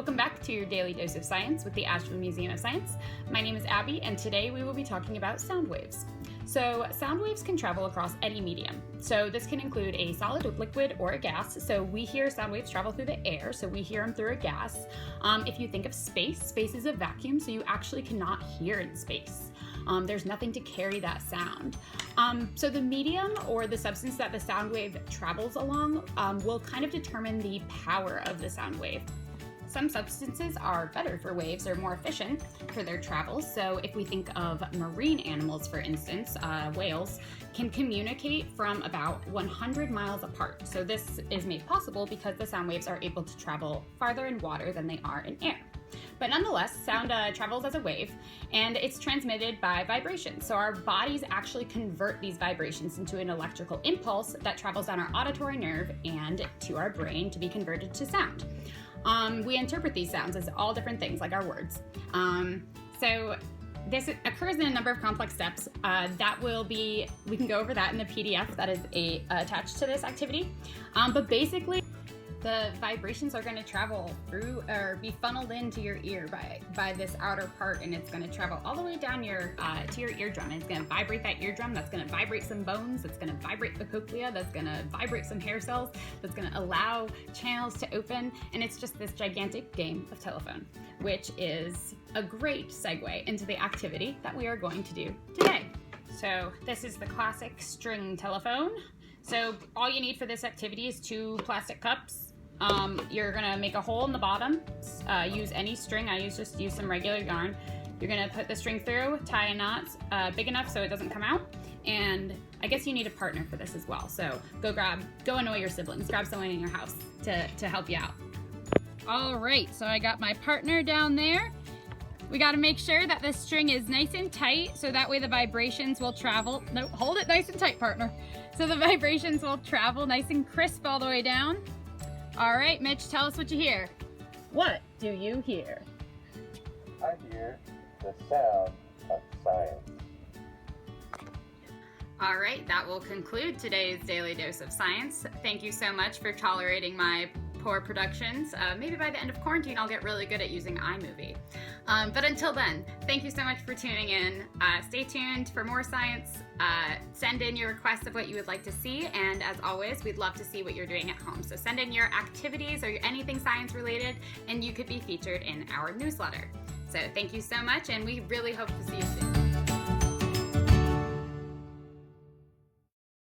Welcome back to your Daily Dose of Science with the Asheville Museum of Science. My name is Abby, and today we will be talking about sound waves. So sound waves can travel across any medium. So this can include a solid, a liquid, or a gas. So we hear sound waves travel through the air, so we hear them through a gas. If you think of space, space is a vacuum, so you actually cannot hear in space. There's nothing to carry that sound. So the medium or the substance that the sound wave travels along will kind of determine the power of the sound wave. Some substances are better for waves or more efficient for their travels. So if we think of marine animals, for instance, whales can communicate from about 100 miles apart. So this is made possible because the sound waves are able to travel farther in water than they are in air. But nonetheless, sound travels as a wave, and it's transmitted by vibration. So our bodies actually convert these vibrations into an electrical impulse that travels down our auditory nerve and to our brain to be converted to sound. We interpret these sounds as all different things, like our words. So this occurs in a number of complex steps. We can go over that in the PDF that is attached to this activity. But basically, the vibrations are going to travel through or be funneled into your ear by this outer part, and it's going to travel all the way down to your eardrum. And it's going to vibrate that eardrum. That's going to vibrate some bones. That's going to vibrate the cochlea. That's going to vibrate some hair cells. That's going to allow channels to open. And it's just this gigantic game of telephone, which is a great segue into the activity that we are going to do today. So this is the classic string telephone. So all you need for this activity is 2 plastic cups. You're gonna make a hole in the bottom, use any string. I just use some regular yarn. You're gonna put the string through, tie a knot big enough so it doesn't come out, and I guess you need a partner for this as well. So go annoy your siblings, grab someone in your house to help you out. All right, so I got my partner down there. We gotta make sure that the string is nice and tight so that way the vibrations will travel. No, hold it nice and tight, partner. So the vibrations will travel nice and crisp all the way down. All right, Mitch, tell us what you hear. What do you hear? I hear the sound of science. All right, that will conclude today's Daily Dose of Science. Thank you so much for tolerating my poor productions. Maybe by the end of quarantine, I'll get really good at using iMovie. But until then, thank you so much for tuning in. Stay tuned for more science. Send in your requests of what you would like to see, and as always, we'd love to see what you're doing at home. So send in your activities or anything science related, and you could be featured in our newsletter. So thank you so much, and we really hope to see you soon.